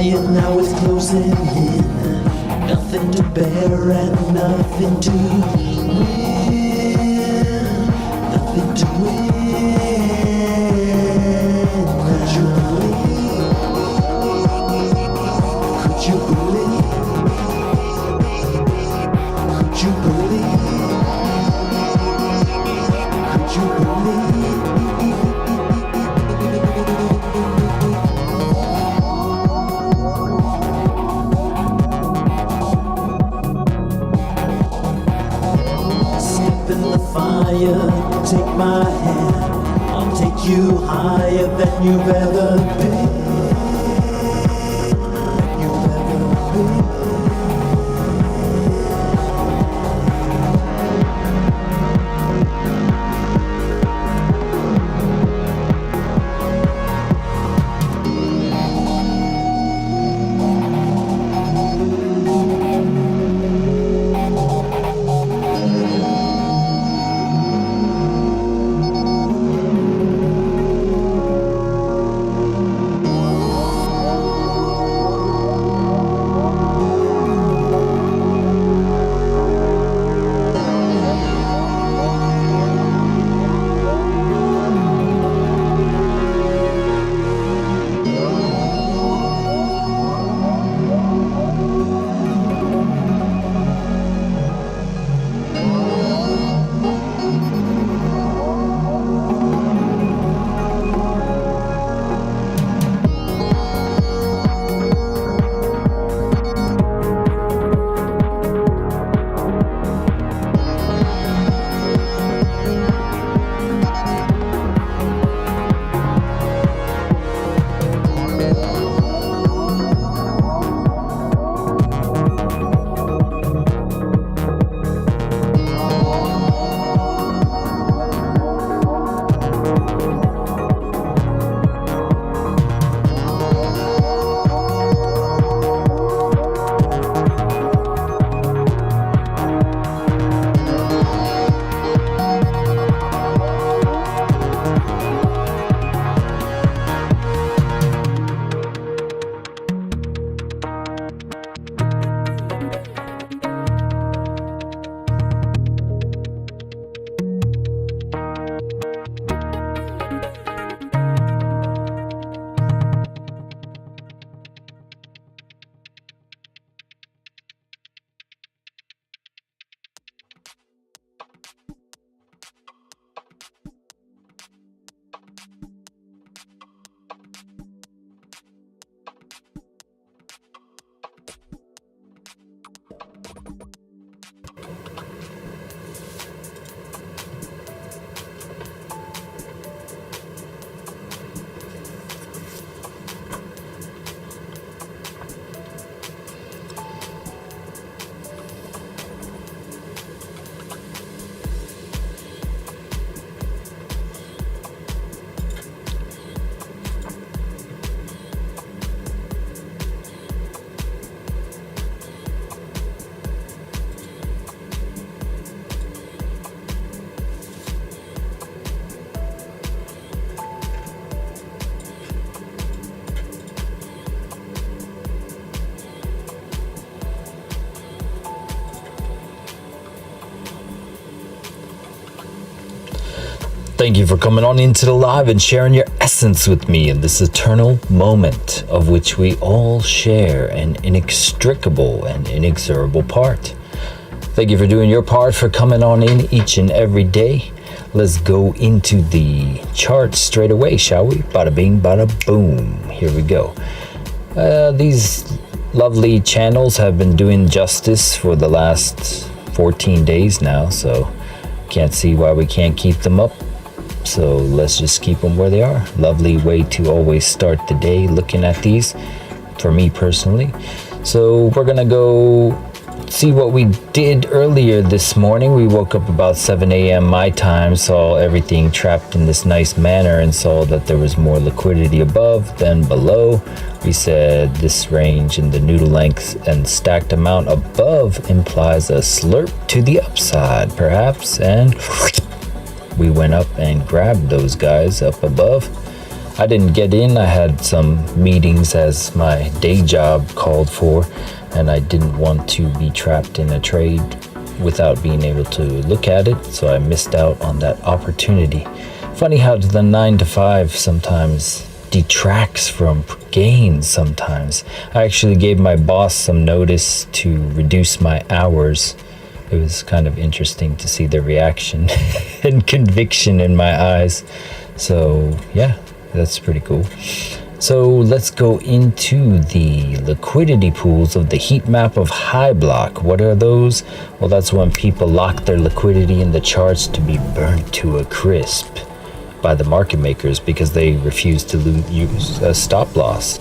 you now it's closing in. Nothing to bear and nothing to win. Nothing to win. Could you believe? Could you believe? Could you believe? Could you believe? Fire, take my hand, I'll take you higher than you've ever been, than you've ever been. Thank you for coming on into the live and sharing your essence with me in this eternal moment of which we all share an inextricable and inexorable part. Thank you for doing your part, for coming on in each and every day. Let's go into the charts straight away, shall we? Bada bing, bada boom. Here we go. These lovely channels have been doing justice for the last 14 days now, so can't see why we can't keep them up. So let's just keep them where they are. Lovely way to always start the day looking at these, for me personally. So we're gonna go see what we did earlier this morning. We woke up about 7 a.m. my time, saw everything trapped in this nice manner, and saw that there was more liquidity above than below. We said this range in the noodle length and stacked amount above implies a slurp to the upside, perhaps, and we went up and grabbed those guys up above. I didn't get in. I had some meetings as my day job called for, and I didn't want to be trapped in a trade without being able to look at it, so I missed out on that opportunity. Funny how the 9 to 5 sometimes detracts from gains sometimes. I actually gave my boss some notice to reduce my hours. It was kind of interesting to see the reaction and conviction in my eyes. So yeah, that's pretty cool. So let's go into the liquidity pools of the heat map of high block. What are those? Well, that's when people lock their liquidity in the charts to be burnt to a crisp by the market makers because they refuse to use a stop loss.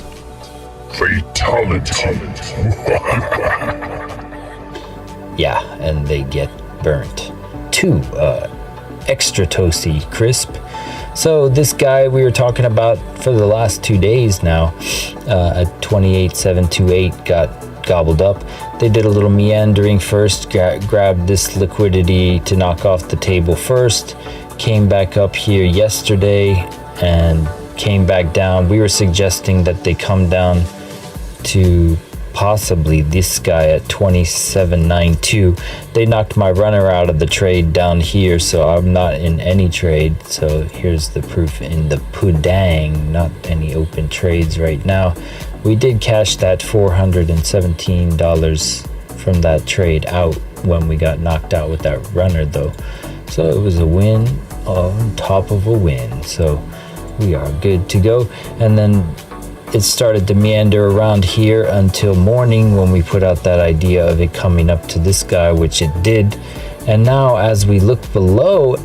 Fatality. Yeah, and they get burnt to extra toasty crisp. So this guy we were talking about for the last 2 days now at 28,728 got gobbled up. They did a little meandering first, grabbed this liquidity to knock off the table first, came back up here yesterday and came back down. We were suggesting that they come down to possibly this guy at 27.92. They knocked my runner out of the trade down here, so I'm not in any trade. So here's the proof in the pudding, not any open trades right now. We did cash that $417 from that trade out when we got knocked out with that runner though. So it was a win on top of a win. So we are good to go. And then it started to meander around here until morning when we put out that idea of it coming up to this guy, which it did. And now as we look below,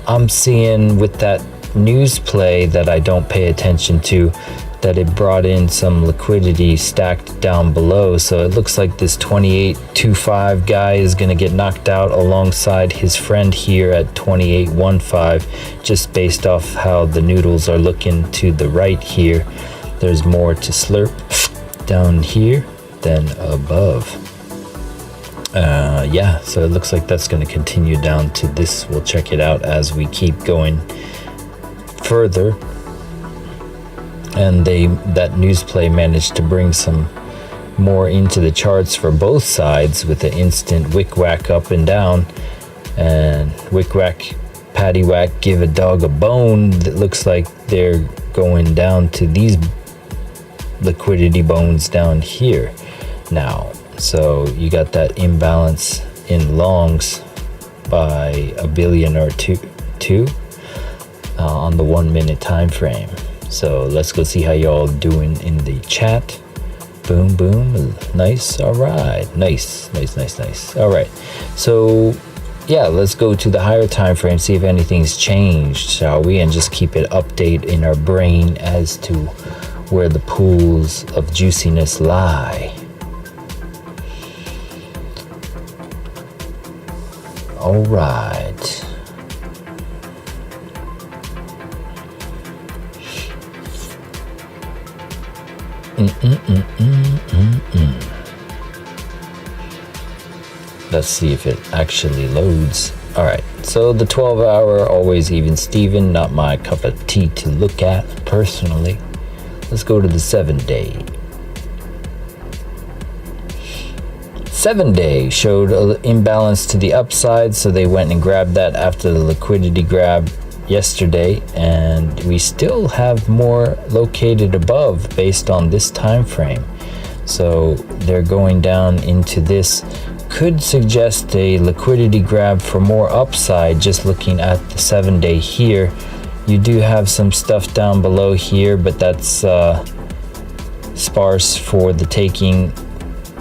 I'm seeing with that news play that I don't pay attention to, that it brought in some liquidity stacked down below. So it looks like this 28.25 guy is going to get knocked out alongside his friend here at 28.15, just based off how the noodles are looking to the right here. There's more to slurp down here than above. Yeah, so it looks like that's going to continue down to this. We'll check it out as we keep going further. And that news play managed to bring some more into the charts for both sides with the instant wick whack up and down. And wick whack, patty whack, give a dog a bone. It looks like they're going down to these liquidity bones down here now. So you got that imbalance in longs by a billion or two on the 1 minute time frame. So let's go see how y'all doing in the chat. Boom, boom, nice. All right, nice. All right, so yeah, let's go to the higher time frame, see if anything's changed, shall we? And just keep it update in our brain as to where the pools of juiciness lie. All right. Let's see if it actually loads. All right, so the 12-hour always even Steven, not my cup of tea to look at personally. Let's go to the 7-day. 7-day showed an imbalance to the upside, so they went and grabbed that after the liquidity grab yesterday, and we still have more located above based on this time frame. So they're going down into this. Could suggest a liquidity grab for more upside just looking at the 7-day here. You do have some stuff down below here, but that's sparse for the taking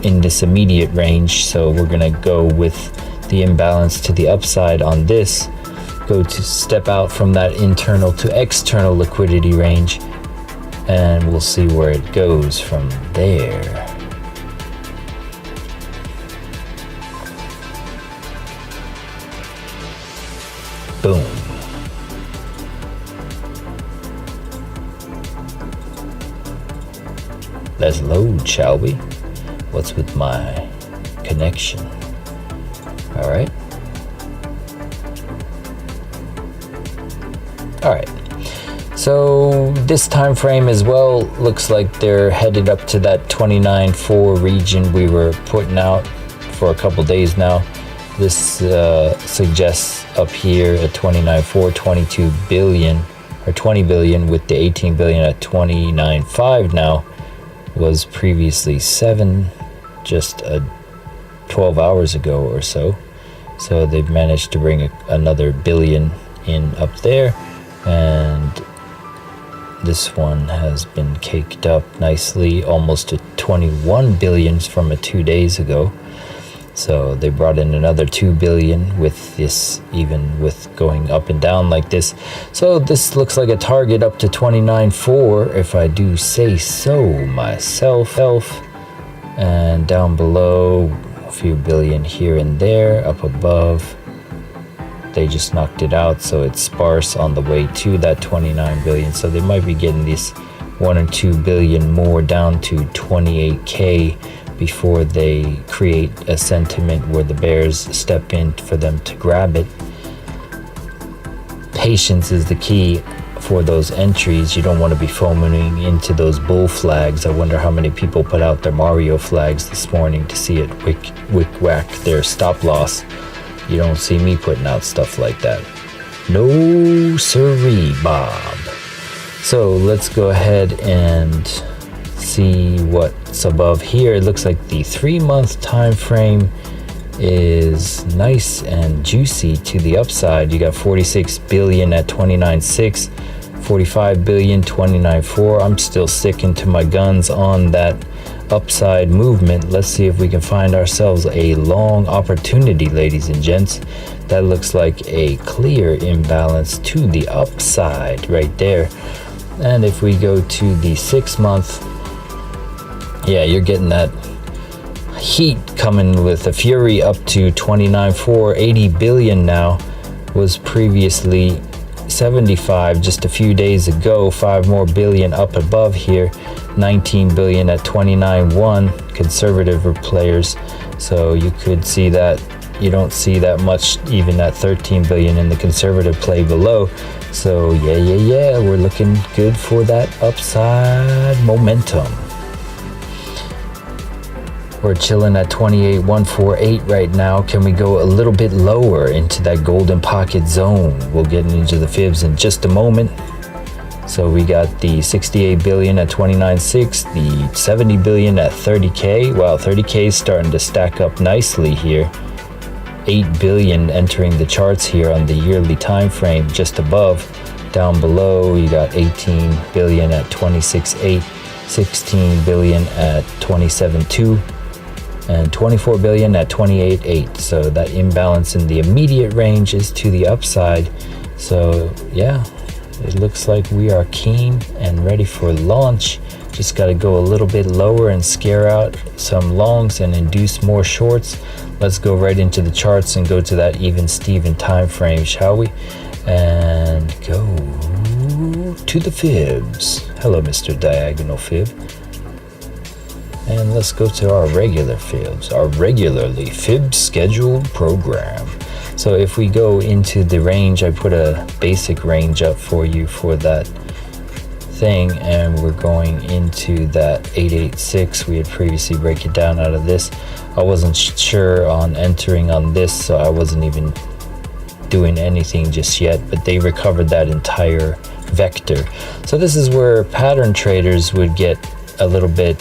in this immediate range. So we're gonna go with the imbalance to the upside on this. Go to step out from that internal to external liquidity range, and we'll see where it goes from there. Boom. Let's load, shall we? What's with my connection? All right. All right. So this time frame as well looks like they're headed up to that 29.4 region we were putting out for a couple days now. This suggests up here at 29.4, 22 billion or 20 billion, with the 18 billion at 29.5 now, was previously 7 just 12 hours ago or so. So they've managed to bring another billion in up there, and this one has been caked up nicely, almost to 21 billions from 2 days ago. So they brought in another 2 billion with this, even with going up and down like this. So this looks like a target up to 29.4, if I do say so myself. And down below, a few billion here and there. Up above, they just knocked it out, so it's sparse on the way to that 29 billion. So they might be getting this 1 or 2 billion more down to 28k before they create a sentiment where the bears step in for them to grab it. Patience is the key for those entries. You don't want to be foaming into those bull flags. I wonder how many people put out their Mario flags this morning to see it whack their stop loss. You don't see me putting out stuff like that. No siree, Bob. So let's go ahead and see what's above here. It looks like the 3-month time frame is nice and juicy to the upside. You got 46 billion at 29.6, 45 billion 29.4. I'm still sticking to my guns on that upside movement. Let's see if we can find ourselves a long opportunity, ladies and gents. That looks like a clear imbalance to the upside right there. And if we go to the 6-month, yeah, you're getting that heat coming with a fury up to 29.4. 80 billion now, was previously 75 just a few days ago. 5 more billion up above here. 19 billion at 29.1 conservative players. So you could see that you don't see that much even at 13 billion in the conservative play below. So yeah, we're looking good for that upside momentum. We're chilling at 28.148 right now. Can we go a little bit lower into that golden pocket zone? We'll get into the fibs in just a moment. So we got the 68 billion at 29.6, the 70 billion at 30k. Wow, 30k is starting to stack up nicely here. 8 billion entering the charts here on the yearly time frame just above. Down below, you got 18 billion at 26.8, 16 billion at 27.2. and 24 billion at 28.8. So that imbalance in the immediate range is to the upside. So yeah, it looks like we are keen and ready for launch. Just got to go a little bit lower and scare out some longs and induce more shorts. Let's go right into the charts and go to that even Steven time frame, shall we? And go to the fibs. Hello, Mr. Diagonal Fib. And let's go to our regular fibs, our regularly fib scheduled program. So if we go into the range, I put a basic range up for you for that thing, and we're going into that 886. We had previously break it down out of this. I wasn't sure on entering on this, so I wasn't even doing anything just yet, but they recovered that entire vector. So this is where pattern traders would get a little bit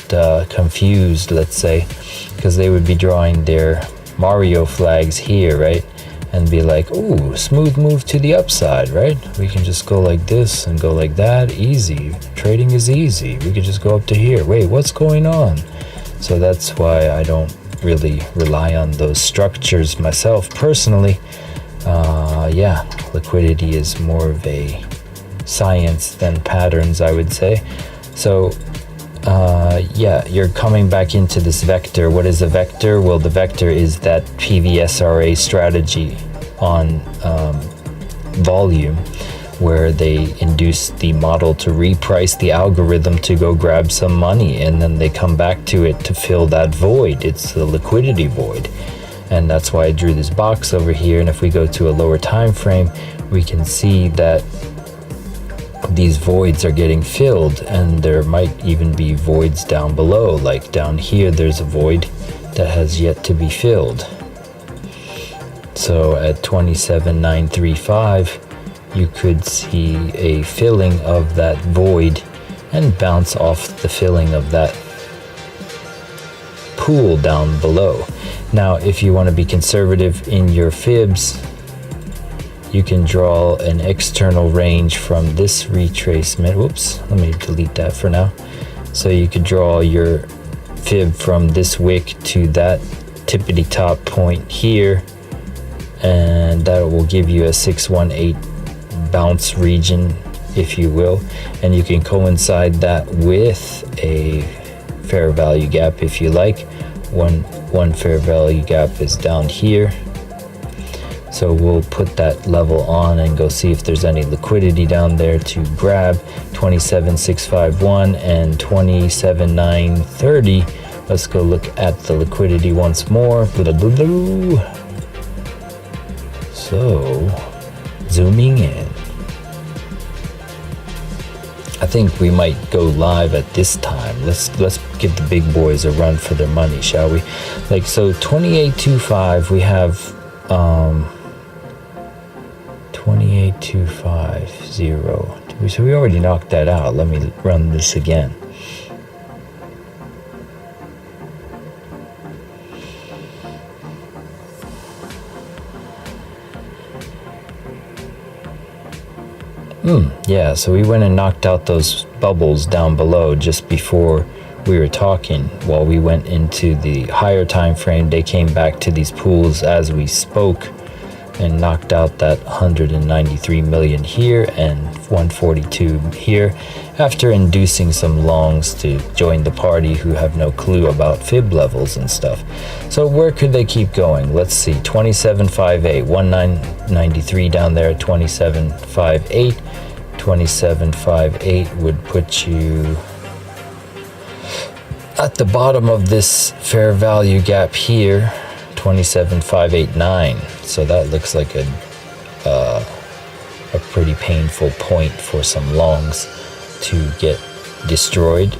confused, let's say, because they would be drawing their Mario flags here, right? And be like, ooh, smooth move to the upside, right? We can just go like this and go like that. Easy. Trading is easy. We could just go up to here. Wait, what's going on? So that's why I don't really rely on those structures myself personally. Yeah, liquidity is more of a science than patterns, I would say. So yeah, you're coming back into this vector. What is a vector? Well, the vector is that PVSRA strategy on volume, where they induce the model to reprice the algorithm to go grab some money, and then they come back to it to fill that void. It's the liquidity void. And that's why I drew this box over here. And if we go to a lower time frame, we can see that these voids are getting filled, and there might even be voids down below. Like down here, there's a void that has yet to be filled. So at 27,935, you could see a filling of that void and bounce off the filling of that pool down below. Now, if you want to be conservative in your fibs, you can draw an external range from this retracement. Whoops, let me delete that for now. So you could draw your fib from this wick to that tippity top point here, and that will give you a 618 bounce region, if you will, and you can coincide that with a fair value gap if you like. One fair value gap is down here, so we'll put that level on and go see if there's any liquidity down there to grab. 27,651 and 27,930. Let's go look at the liquidity once more. Blah, blah, blah. So zooming in, I think we might go live at this time. Let's give the big boys a run for their money, shall we? Like, so 28.25, we have 28.250. So we already knocked that out. Let me run this again. Yeah, so we went and knocked out those bubbles down below just before we were talking. While we went into the higher time frame, they came back to these pools as we spoke and knocked out that 193 million here and 142 here, after inducing some longs to join the party who have no clue about fib levels and stuff. So where could they keep going? Let's see, 27.58, 1993 down there at 27.58. 27.58 would put you at the bottom of this fair value gap here, 27.589. So that looks like a pretty painful point for some longs to get destroyed.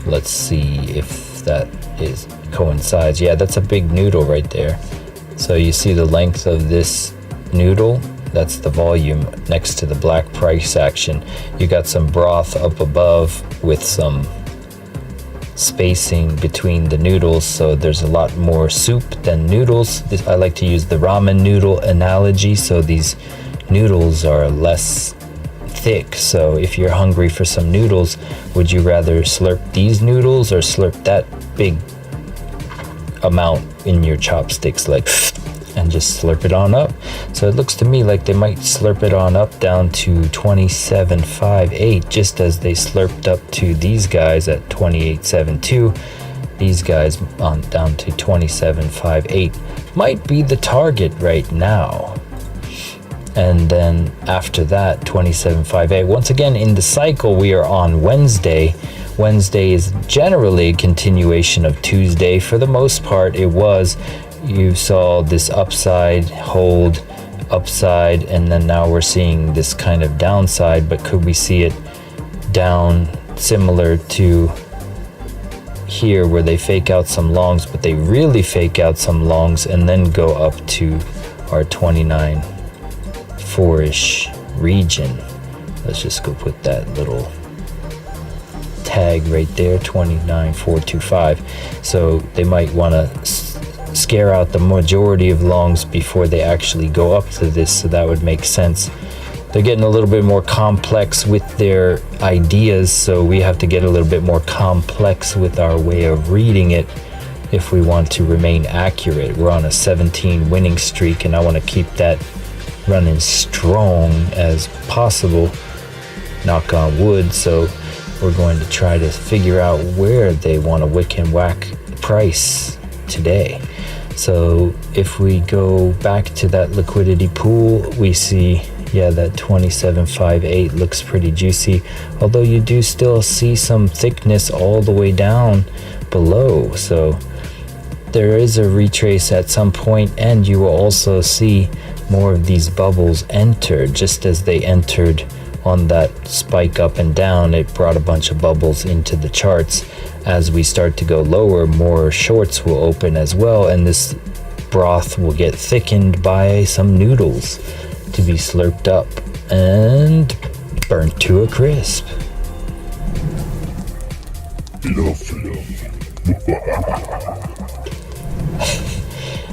Let's see if that coincides. Yeah, that's a big noodle right there. So you see the length of this noodle? That's the volume next to the black price action. You got some broth up above with some spacing between the noodles, so there's a lot more soup than noodles. I like to use the ramen noodle analogy. So these noodles are less thick. So if you're hungry for some noodles, would you rather slurp these noodles or slurp that big amount in your chopsticks, like, and just slurp it on up? So it looks to me like they might slurp it on up down to 27.58, just as they slurped up to these guys at 28.72. These guys on down to 27.58 might be the target right now. And then after that, 27.58. Once again, in the cycle, we are on Wednesday. Wednesday is generally a continuation of Tuesday. For the most part, it was. You saw this upside, hold, upside, and then now we're seeing this kind of downside. But could we see it down similar to here, where they fake out some longs, but they really fake out some longs and then go up to our 29.4-ish region? Let's just go put that little tag right there, 29.425. So they might want to scare out the majority of longs before they actually go up to this, so that would make sense. They're getting a little bit more complex with their ideas, so we have to get a little bit more complex with our way of reading it if we want to remain accurate. We're on a 17 winning streak, and I want to keep that running strong as possible, knock on wood. So we're going to try to figure out where they want to wick and whack price today. So if we go back to that liquidity pool, we see, yeah, that 27.58 looks pretty juicy, although you do still see some thickness all the way down below. So there is a retrace at some point, and you will also see more of these bubbles enter, just as they entered on that spike up and down, it brought a bunch of bubbles into the charts. As we start to go lower, more shorts will open as well, and this broth will get thickened by some noodles to be slurped up and burnt to a crisp.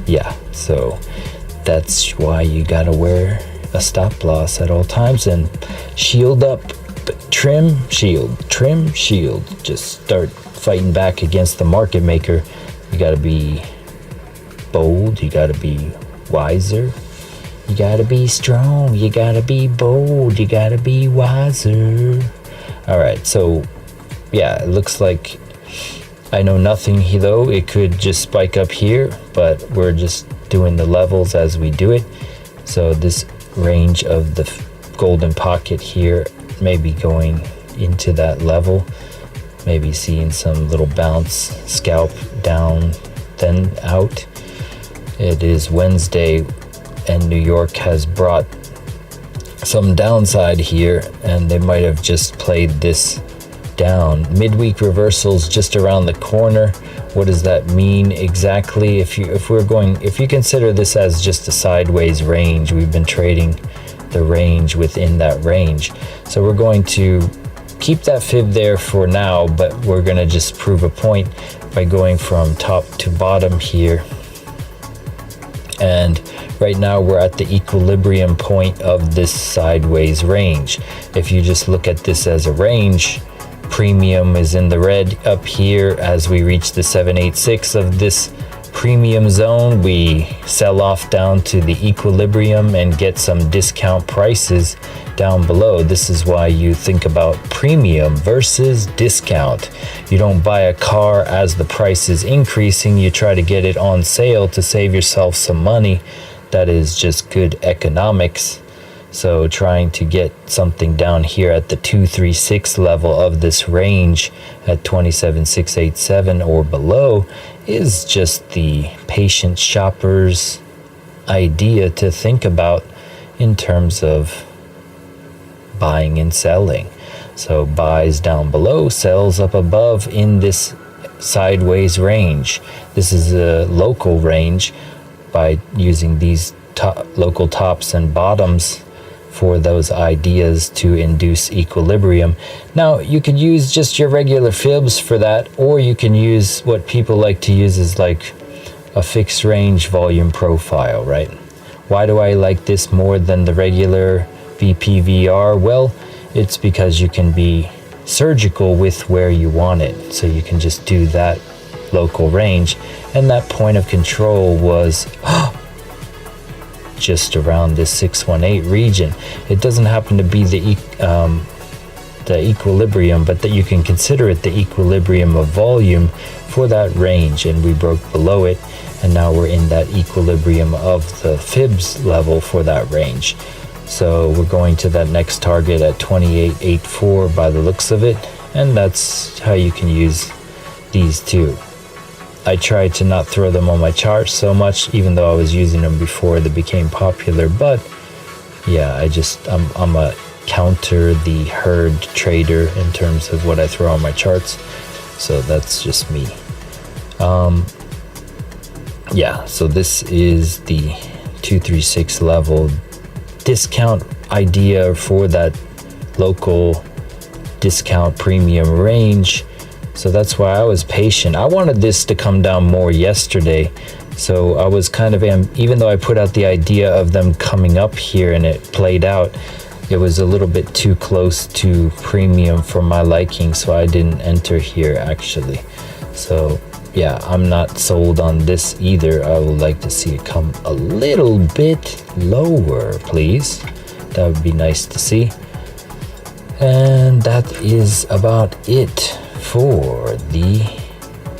Yeah, so that's why you gotta wear a stop loss at all times and shield up, trim, shield, trim, shield. Just start fighting back against the market maker. You gotta be bold, you gotta be wiser, you gotta be strong, you gotta be bold, you gotta be wiser. All right, so yeah, it looks like I know nothing here though. It could just spike up here, but we're just doing the levels as we do it. So this range of the golden pocket here may be going into that level, maybe seeing some little bounce, scalp down, then out. It is Wednesday and New York has brought some downside here, and they might have just played this down. Midweek reversals just around the corner. What does that mean exactly? If you consider this as just a sideways range, we've been trading the range within that range. So we're going to keep that fib there for now, but we're going to just prove a point by going from top to bottom here. And right now we're at the equilibrium point of this sideways range. If you just look at this as a range, premium is in the red up here. As we reach the 786 of this premium zone, we sell off down to the equilibrium and get some discount prices down below. This is why you think about premium versus discount. You don't buy a car as the price is increasing, you try to get it on sale to save yourself some money. That is just good economics. So trying to get something down here at the 236 level of this range at 27,687 or below is just the patient shopper's idea to think about in terms of buying and selling. So buys down below, sells up above in this sideways range. This is a local range by using these local tops and bottoms for those ideas to induce equilibrium. Now, you could use just your regular fibs for that, or you can use what people like to use as like a fixed range volume profile, right? Why do I like this more than the regular VPVR? Well, it's because you can be surgical with where you want it. So you can just do that local range, and that point of control was just around this 618 region. It doesn't happen to be the equilibrium, but that you can consider it the equilibrium of volume for that range, and we broke below it, and now we're in that equilibrium of the fibs level for that range. So we're going to that next target at 2884 by the looks of it, and that's how you can use these two. I tried to not throw them on my chart so much, even though I was using them before they became popular. But yeah, I'm a counter the herd trader in terms of what I throw on my charts. So that's just me. Yeah, so this is the 236 level discount idea for that local discount premium range. So that's why I was patient. I wanted this to come down more yesterday. So I was kind of, even though I put out the idea of them coming up here and it played out, it was a little bit too close to premium for my liking. So I didn't enter here actually. So yeah, I'm not sold on this either. I would like to see it come a little bit lower, please. That would be nice to see. And that is about it for the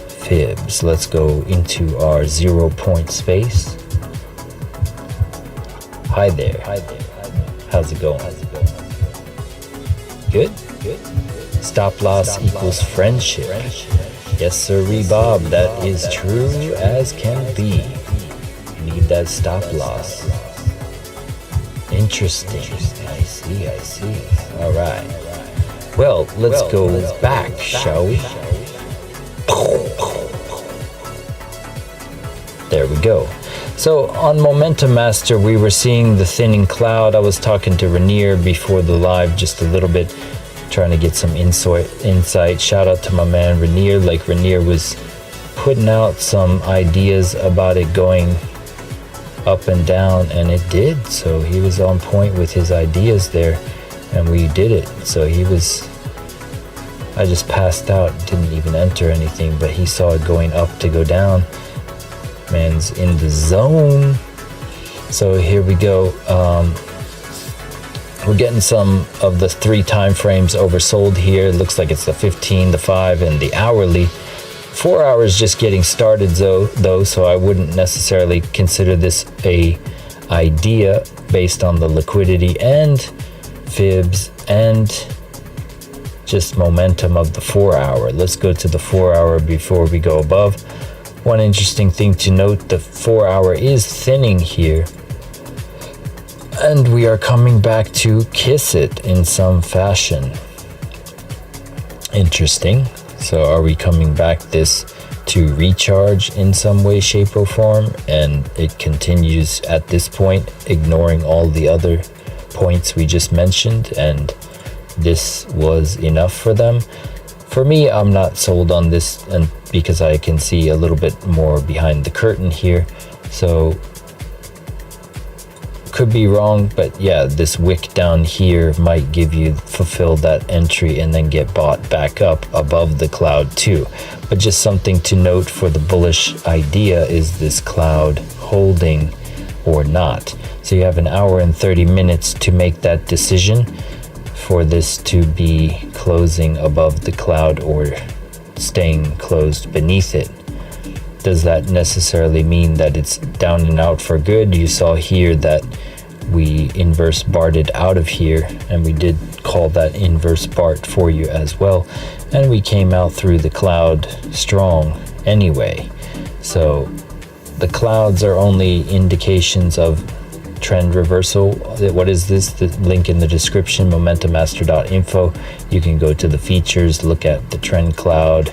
fibs. Let's go into our 0 point space. Hi there. How's it going? Good? Stop loss equals friendship. Yes, sir, Bob. That is true as can be. Need that stop loss. Interesting. I see. All right. Well, let's go back, shall we? There we go. So on Momentum Master, we were seeing the thinning cloud. I was talking to Rainier before the live just a little bit, trying to get some insight. Shout out to my man Rainier. Like Rainier was putting out some ideas about it going up and down, and it did. So he was on point with his ideas there, and we did it. So I just passed out, didn't even enter anything, but he saw it going up to go down. Man's in the zone. So here we go. We're getting some of the 3 time frames oversold here. It looks like it's the 15, the 5, and the hourly. 4 hours just getting started though, so I wouldn't necessarily consider this a idea based on the liquidity and fibs and just momentum of the 4 hour. Let's go to the 4 hour before we go above. One interesting thing to note, the 4 hour is thinning here, and we are coming back to kiss it in some fashion. Interesting. So are we coming back this to recharge in some way, shape, or form? And it continues at this point, ignoring all the other points we just mentioned, and this was enough for them. For me, I'm not sold on this, and because I can see a little bit more behind the curtain here. So could be wrong, but yeah, this wick down here might fulfill that entry and then get bought back up above the cloud too. But just something to note for the bullish idea, is this cloud holding or not? So you have an hour and 30 minutes to make that decision for this to be closing above the cloud or staying closed beneath it. Does that necessarily mean that it's down and out for good? You saw here that we inverse barred out of here, and we did call that inverse Bart for you as well, and we came out through the cloud strong anyway. So the clouds are only indications of trend reversal. What is this? The link in the description, momentummaster.info. You can go to the features, look at the trend cloud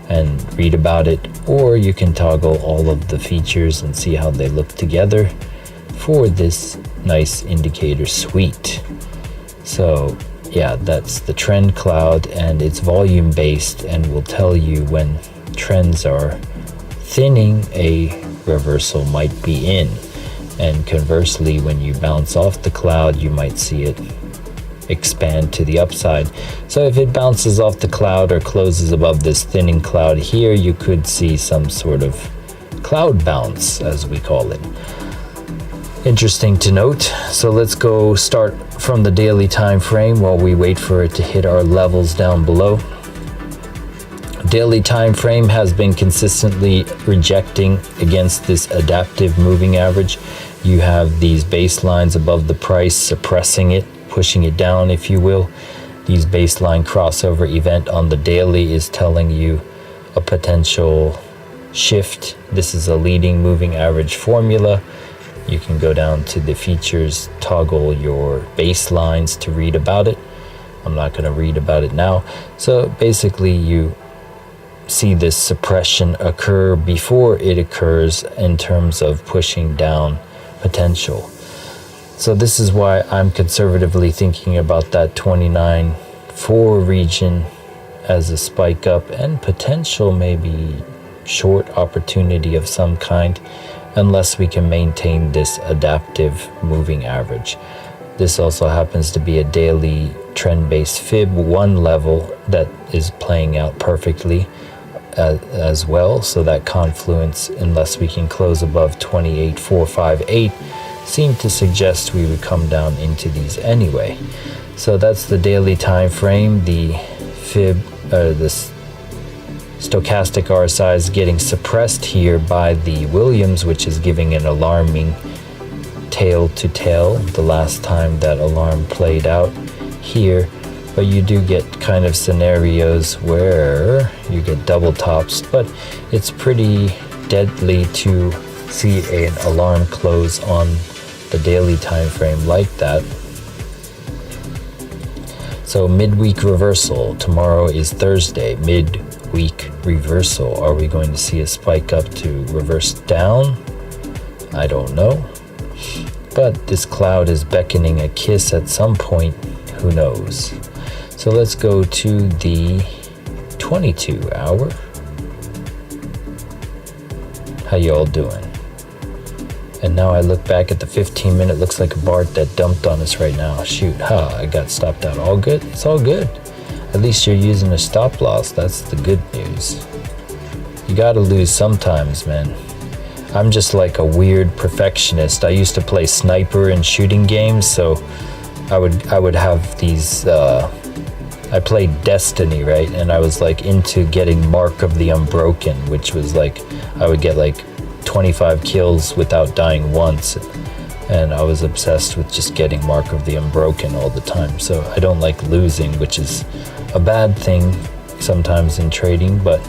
and read about it, or you can toggle all of the features and see how they look together for this nice indicator suite. So yeah, that's the trend cloud, and it's volume based and will tell you when trends are thinning, a reversal might be in. And conversely, when you bounce off the cloud, you might see it expand to the upside. So if it bounces off the cloud or closes above this thinning cloud here, you could see some sort of cloud bounce, as we call it. Interesting to note. So let's go start from the daily time frame while we wait for it to hit our levels down below. Daily time frame has been consistently rejecting against this adaptive moving average. You have these baselines above the price suppressing it, pushing it down, if you will. These baseline crossover event on the daily is telling you a potential shift. This is a leading moving average formula. You can go down to the features, toggle your baselines to read about it. I'm not going to read about it now. So basically you see this suppression occur before it occurs in terms of pushing down potential. So this is why I'm conservatively thinking about that 29.4 region as a spike up and potential maybe short opportunity of some kind, unless we can maintain this adaptive moving average. This also happens to be a daily trend-based fib 1 level that is playing out perfectly as well. So that confluence, unless we can close above 28.458, seemed to suggest we would come down into these anyway. So that's the daily time frame. The fib, this stochastic RSI is getting suppressed here by the Williams, which is giving an alarming tail to tail the last time that alarm played out here. But you do get kind of scenarios where you get double tops, but it's pretty deadly to see an alarm close on the daily time frame like that. So midweek reversal. Tomorrow is Thursday. Midweek reversal. Are we going to see a spike up to reverse down? I don't know. But this cloud is beckoning a kiss at some point. Who knows? So let's go to the 22 hour. How y'all doing? And now I look back at the 15 minute, looks like a BART that dumped on us right now. Shoot, I got stopped out. All good? It's all good. At least you're using a stop loss. That's the good news. You gotta lose sometimes, man. I'm just like a weird perfectionist. I used to play sniper and shooting games, so I would have these, I played Destiny, right? And I was like into getting Mark of the Unbroken, which was like, I would get like 25 kills without dying once, and I was obsessed with just getting Mark of the Unbroken all the time. So I don't like losing, which is a bad thing sometimes in trading, but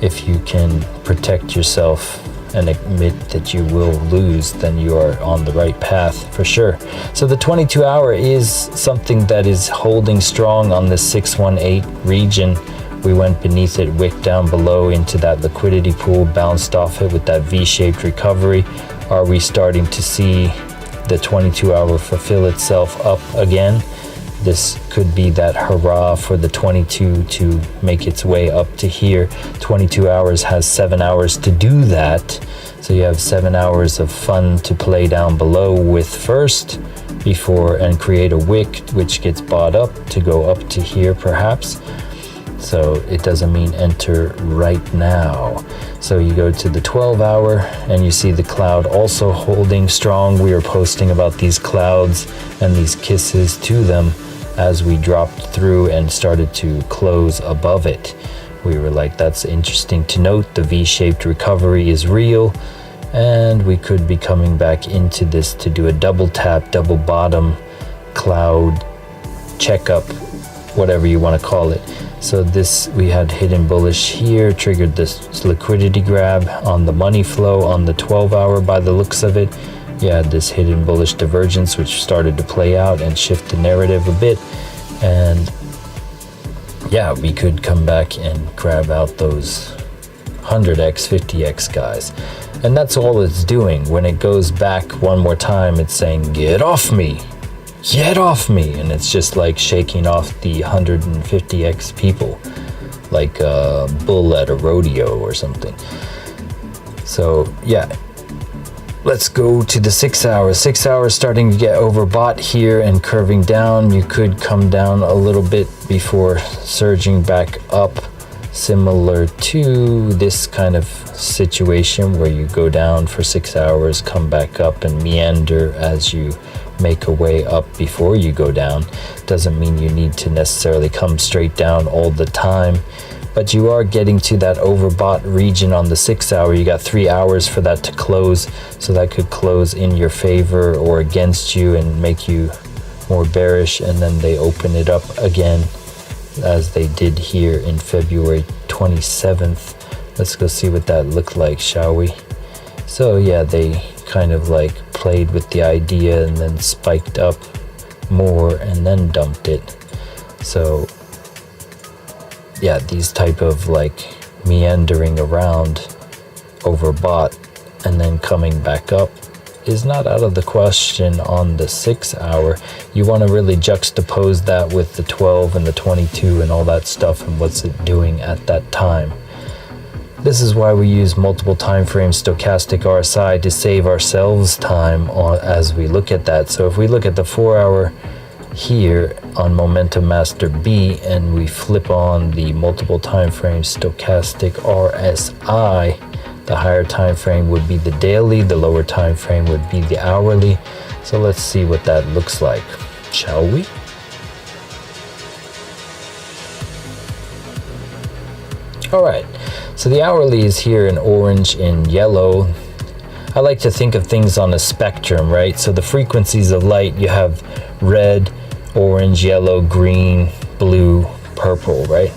if you can protect yourself and admit that you will lose, then you are on the right path for sure. So the 22 hour is something that is holding strong on the 618 region. We went beneath it, wicked down below into that liquidity pool, bounced off it with that V-shaped recovery. Are we starting to see the 22 hour fulfill itself up again? This could be that hurrah for the 22 to make its way up to here. 22 hours has 7 hours to do that. So you have 7 hours of fun to play down below with first before, and create a wick which gets bought up to go up to here perhaps. So it doesn't mean enter right now. So you go to the 12 hour and you see the cloud also holding strong. We are posting about these clouds and these kisses to them as we dropped through and started to close above it. We were like, that's interesting to note. The V-shaped recovery is real, and we could be coming back into this to do a double tap, double bottom cloud checkup, whatever you want to call it. So this, we had hidden bullish here, triggered this liquidity grab on the money flow on the 12 hour by the looks of it. You had this hidden bullish divergence which started to play out and shift the narrative a bit. And yeah, we could come back and grab out those 100x, 50x guys. And that's all it's doing. When it goes back one more time, it's saying, get off me. Get off me. And it's just like shaking off the 150x people, like a bull at a rodeo or something. So yeah, let's go to the 6 hours. 6 hours starting to get overbought here and curving down. You could come down a little bit before surging back up, similar to this kind of situation where you go down for 6 hours, come back up and meander as you make a way up before you go down. Doesn't mean you need to necessarily come straight down all the time, but you are getting to that overbought region on the 6 hour. You got 3 hours for that to close, so that could close in your favor or against you and make you more bearish, and then they open it up again as they did here in February 27th. Let's go see what that looked like, shall we? So yeah, they kind of like played with the idea and then spiked up more and then dumped it. So yeah, these type of like meandering around overbought and then coming back up is not out of the question on the 6 hour. You want to really juxtapose that with the 12 and the 22 and all that stuff and what's it doing at that time. This is why we use multiple time frames, stochastic RSI, to save ourselves time as we look at that. So if we look at the 4 hour here on Momentum Master B and we flip on the multiple time frame stochastic RSI, the higher time frame would be the daily, the lower time frame would be the hourly. So let's see what that looks like, shall we? All right, so the hourly is here in orange and yellow. I like to think of things on a spectrum, right? So the frequencies of light, you have red, orange, yellow, green, blue, purple, right?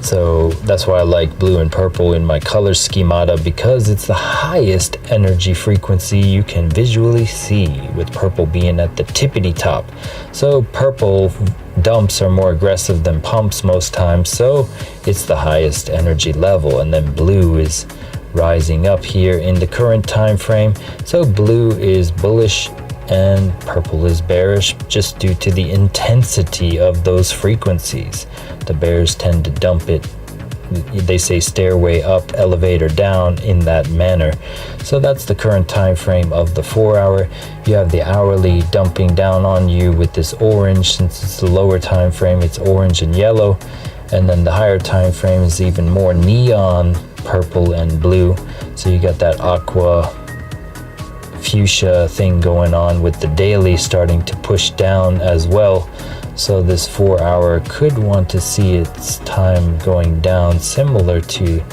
So that's why I like blue and purple in my color schemata, because it's the highest energy frequency you can visually see, with purple being at the tippity top. So purple dumps are more aggressive than pumps most times, so it's the highest energy level. And then blue is rising up here in the current time frame. So blue is bullish and purple is bearish, just due to the intensity of those frequencies. The bears tend to dump it, they say stairway up, elevator down, in that manner. So that's the current time frame of the 4 hour. You have the hourly dumping down on you with this orange. Since it's the lower time frame, it's orange and yellow, and then the higher time frame is even more neon purple and blue. So you got that aqua fuchsia thing going on, with the daily starting to push down as well. So this 4 hour could want to see its time going down, similar to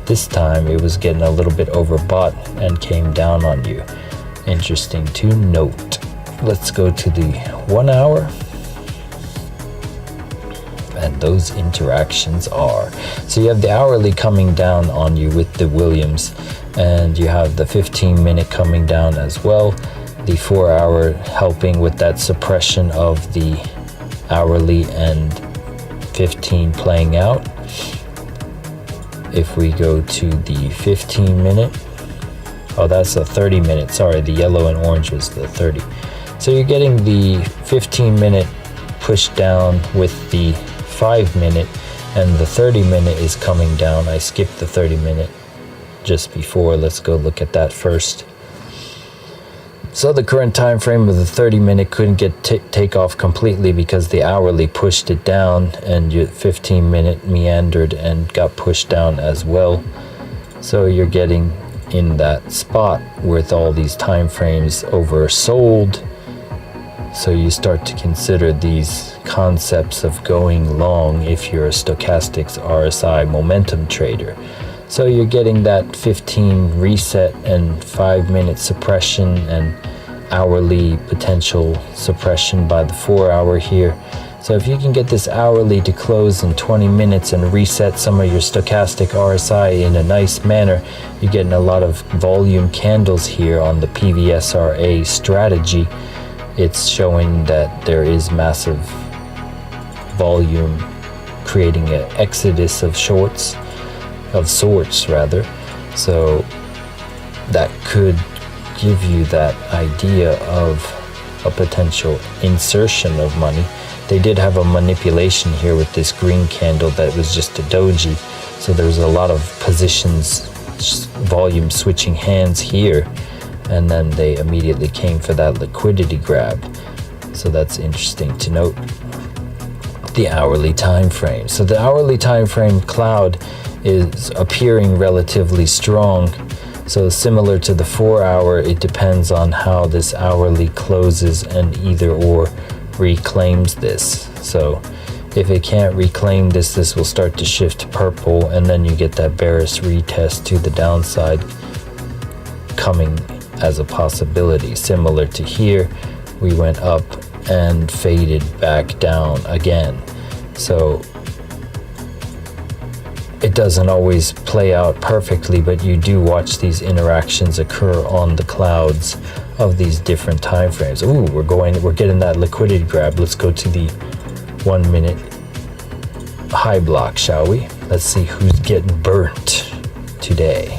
this time. It was getting a little bit overbought and came down on you. Interesting to note. Let's go to the 1 hour. And those interactions are, so you have the hourly coming down on you with the Williams, and you have the 15-minute coming down as well. The 4 hour helping with that suppression of the hourly and 15 playing out. If we go to the 15-minute, oh, that's a 30-minute, sorry, the yellow and orange was the 30. So you're getting the 15-minute push down with the 5-minute, and the 30-minute is coming down. I skipped the 30-minute just before. Let's go look at that first. So the current time frame of the 30-minute couldn't get take off completely because the hourly pushed it down, and your 15-minute meandered and got pushed down as well. So you're getting in that spot with all these time frames oversold. So you start to consider these concepts of going long if you're a stochastics RSI momentum trader. So you're getting that 15 reset and 5-minute suppression and hourly potential suppression by the 4 hour here. So if you can get this hourly to close in 20 minutes and reset some of your stochastic RSI in a nice manner, you're getting a lot of volume candles here on the PVSRA strategy. It's showing that there is massive volume, creating an exodus of sorts. So that could give you that idea of a potential insertion of money. They did have a manipulation here with this green candle that was just a doji. So there's a lot of positions, volume switching hands here, and then they immediately came for that liquidity grab. So that's interesting to note. The hourly time frame. So the hourly time frame cloud is appearing relatively strong. So similar to the 4 hour, it depends on how this hourly closes and either or reclaims this. So if it can't reclaim this, this will start to shift to purple, and then you get that bearish retest to the downside coming as a possibility. Similar to here, we went up and faded back down again. So it doesn't always play out perfectly, but you do watch these interactions occur on the clouds of these different time frames. Ooh, we're getting that liquidity grab. Let's go to the 1 minute high block, shall we? Let's see who's getting burnt today.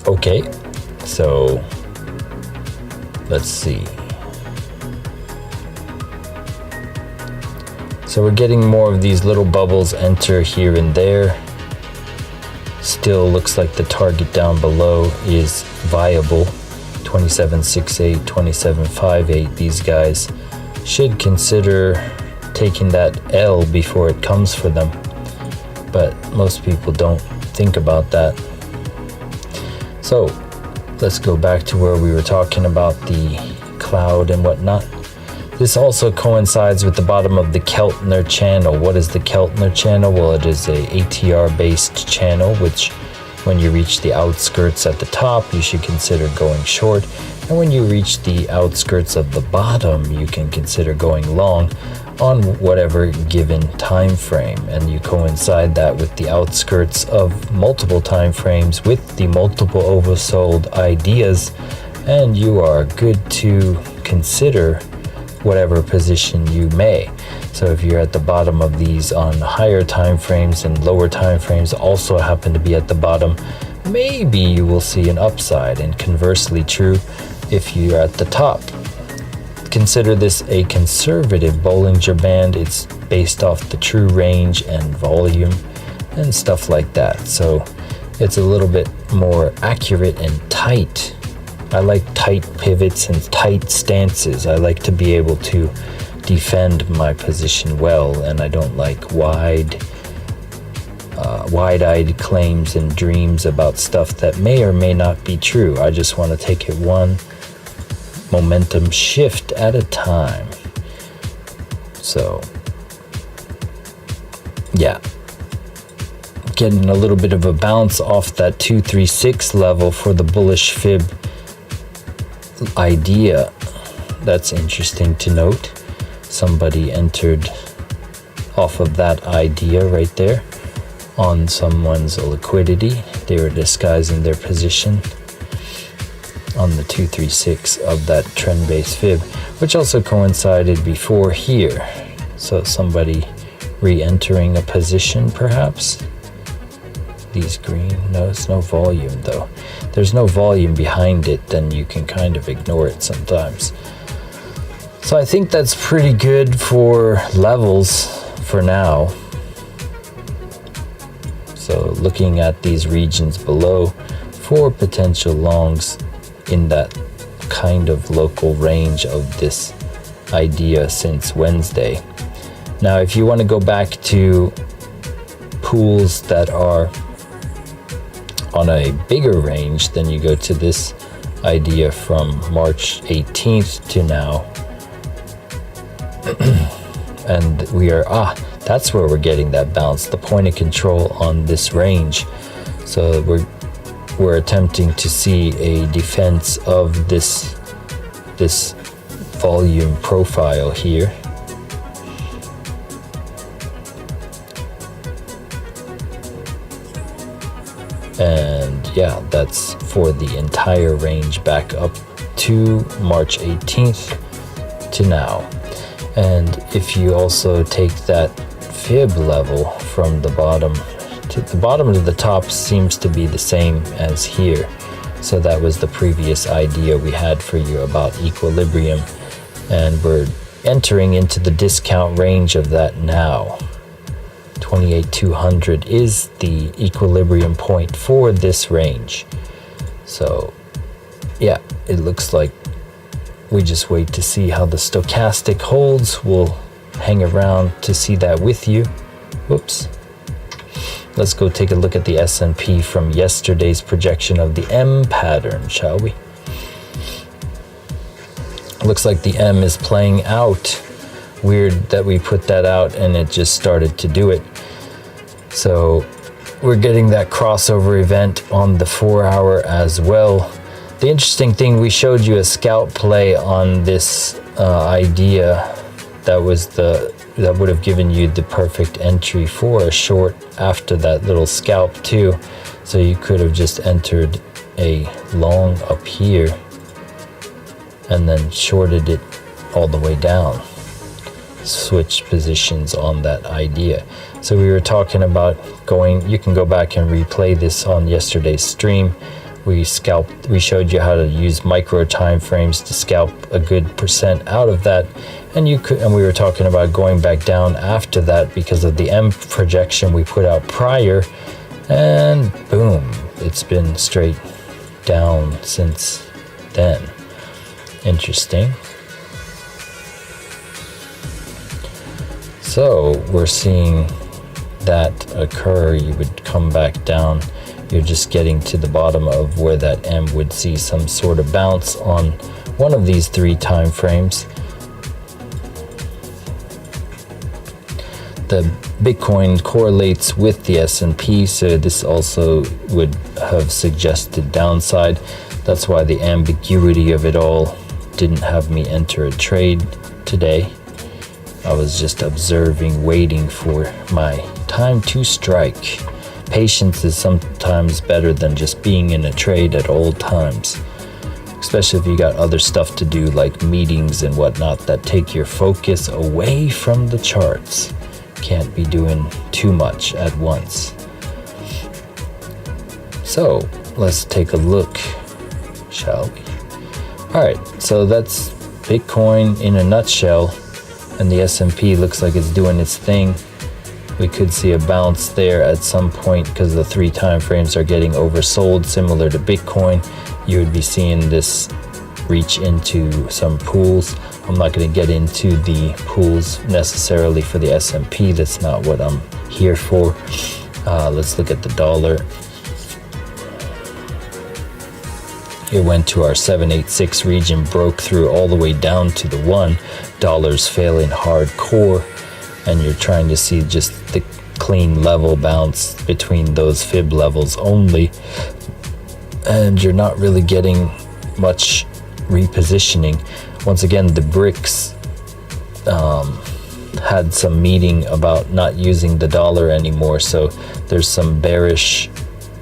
Okay, so let's see. So we're getting more of these little bubbles enter here and there. Still looks like the target down below is viable. 2768, 2758. These guys should consider taking that L before it comes for them, but most people don't think about that. So let's go back to where we were talking about the cloud and whatnot. This also coincides with the bottom of the Keltner channel. What is the Keltner channel? Well, it is a ATR based channel which When you reach the outskirts at the top, you should consider going short. And when you reach the outskirts of the bottom, you can consider going long on whatever given time frame. And you coincide that with the outskirts of multiple time frames with the multiple oversold ideas, and you are good to consider whatever position you may. So if you're at the bottom of these on higher time frames and lower time frames also happen to be at the bottom, maybe you will see an upside. And conversely true if you're at the top. Consider this a conservative Bollinger Band. It's based off the true range and volume and stuff like that. So it's a little bit more accurate and tight. I like tight pivots and tight stances. I like to be able to defend my position well, and I don't like wide-eyed claims and dreams about stuff that may or may not be true. I just want to take it one momentum shift at a time. So, yeah. Getting a little bit of a bounce off that 236 level for the bullish fib idea. That's interesting to note. Somebody entered off of that idea right there on someone's liquidity. They were disguising their position on the 236 of that trend-based fib, which also coincided before here. So somebody re-entering a position perhaps. These green, no, it's no volume though. There's no volume behind it, then you can kind of ignore it sometimes. So I think that's pretty good for levels for now. So looking at these regions below for potential longs in that kind of local range of this idea since Wednesday. Now, if you want to go back to pools that are on a bigger range, then you go to this idea from March 18th to now. And we are, that's where we're getting that bounce, the point of control on this range. So we're attempting to see a defense of this volume profile here. And yeah, that's for the entire range back up to March 18th to now. And if you also take that fib level from the bottom to the top seems to be the same as here. So that was the previous idea we had for you about equilibrium, and we're entering into the discount range of that now. 28,200 is the equilibrium point for this range. So yeah, it looks like we just wait to see how the stochastic holds. We'll hang around to see that with you. Whoops. Let's go take a look at the S&P from yesterday's projection of the M pattern, shall we? Looks like the M is playing out. Weird that we put that out and it just started to do it. So we're getting that crossover event on the 4-hour as well. The interesting thing, we showed you a scalp play on this idea that would have given you the perfect entry for a short after that little scalp too. So you could have just entered a long up here and then shorted it all the way down. Switch positions on that idea. So we were talking about you can go back and replay this on yesterday's stream. We showed you how to use micro time frames to scalp a good percent out of that, and we were talking about going back down after that because of the M projection we put out prior, and boom, it's been straight down since then. Interesting. So we're seeing that occur. You would come back down. You're just getting to the bottom of where that M would see some sort of bounce on one of these 3 time frames. the Bitcoin correlates with the S&P, so this also would have suggested downside. That's why the ambiguity of it all didn't have me enter a trade today. I was just observing, waiting for my time to strike. Patience is sometimes better than just being in a trade at all times, especially if you got other stuff to do like meetings and whatnot that take your focus away from the charts. Can't be doing too much at once. So let's take a look, shall we? Alright, so that's Bitcoin in a nutshell, and the S&P looks like it's doing its thing. We could see a bounce there at some point because the 3 time frames are getting oversold, similar to Bitcoin. You would be seeing this reach into some pools. I'm not going to get into the pools necessarily for the S&P. That's not what I'm here for. Let's look at the dollar. It went to our 786 region, broke through all the way down to the 1. Dollar's failing hardcore, and you're trying to see just the clean level bounce between those fib levels only, and you're not really getting much repositioning. Once again, the BRICS had some meeting about not using the dollar anymore, so there's some bearish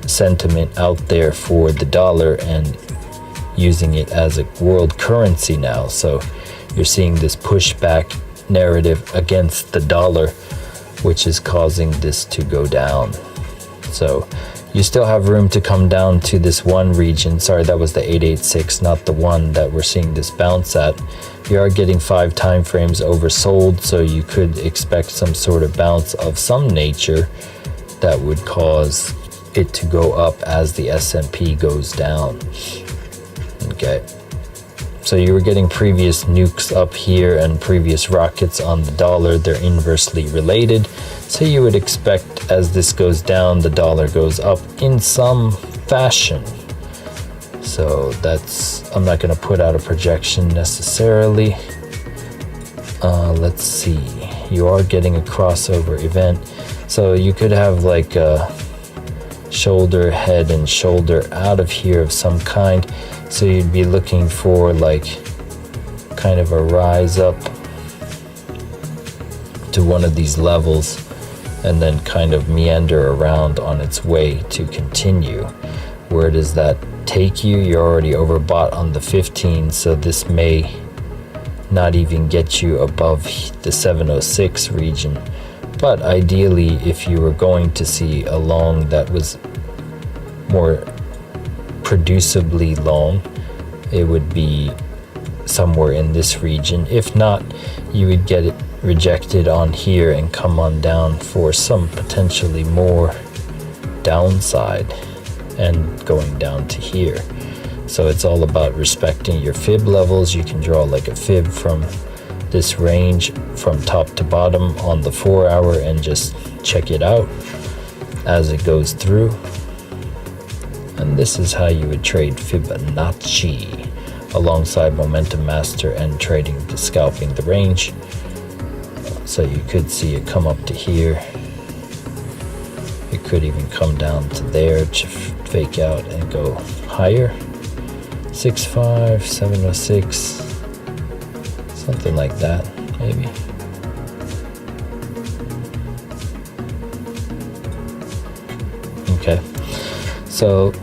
sentiment out there for the dollar and using it as a world currency now. So you're seeing this pushback narrative against the dollar, which is causing this to go down. So you still have room to come down to this 1 region. Sorry, that was the 886, not the 1 that we're seeing this bounce at. You are getting 5 time frames oversold, so you could expect some sort of bounce of some nature that would cause it to go up as the S&P goes down. Okay, so you were getting previous nukes up here and previous rockets on the dollar. They're inversely related, so you would expect as this goes down, the dollar goes up in some fashion. So that's, I'm not going to put out a projection necessarily. Let's see, you are getting a crossover event, so you could have like a shoulder, head and shoulder out of here of some kind. So you'd be looking for like kind of a rise up to one of these levels and then kind of meander around on its way to continue. Where does that take you? You're already overbought on the 15, so this may not even get you above the 706 region. But ideally, if you were going to see a long that was more produceably long, it would be somewhere in this region. If not, you would get it rejected on here and come on down for some potentially more downside and going down to here. So it's all about respecting your fib levels. You can draw like a fib from this range from top to bottom on the 4 hour and just check it out as it goes through. And this is how you would trade Fibonacci alongside Momentum Master and trading the scalping the range. So you could see it come up to here. It could even come down to there to fake out and go higher. 6.5, 706, something like that, maybe. Okay, so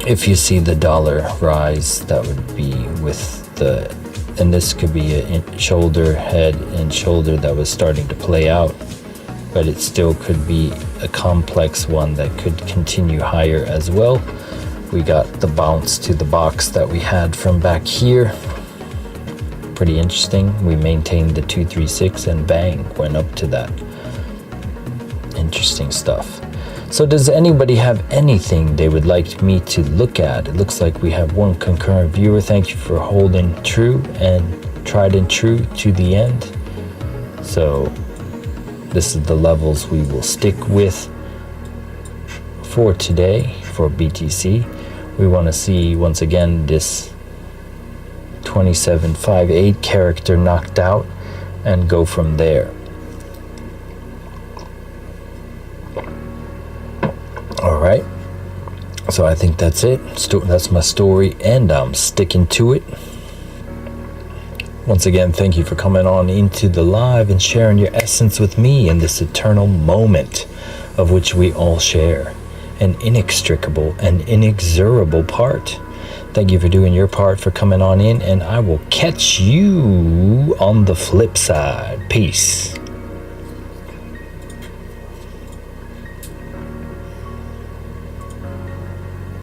if you see the dollar rise, that would be with the, and this could be a shoulder, head and shoulder that was starting to play out, but it still could be a complex one that could continue higher as well. We got the bounce to the box that we had from back here. Pretty interesting. We maintained the 236 and bang, went up to that. Interesting stuff. So does anybody have anything they would like me to look at? It looks like we have one concurrent viewer. Thank you for holding true and tried and true to the end. So this is the levels we will stick with for today for BTC. We want to see once again this 2758 character knocked out and go from there. So I think that's it. That's my story, and I'm sticking to it. Once again, thank you for coming on into the live and sharing your essence with me in this eternal moment of which we all share an inextricable and inexorable part. Thank you for doing your part, for coming on in, and I will catch you on the flip side. Peace.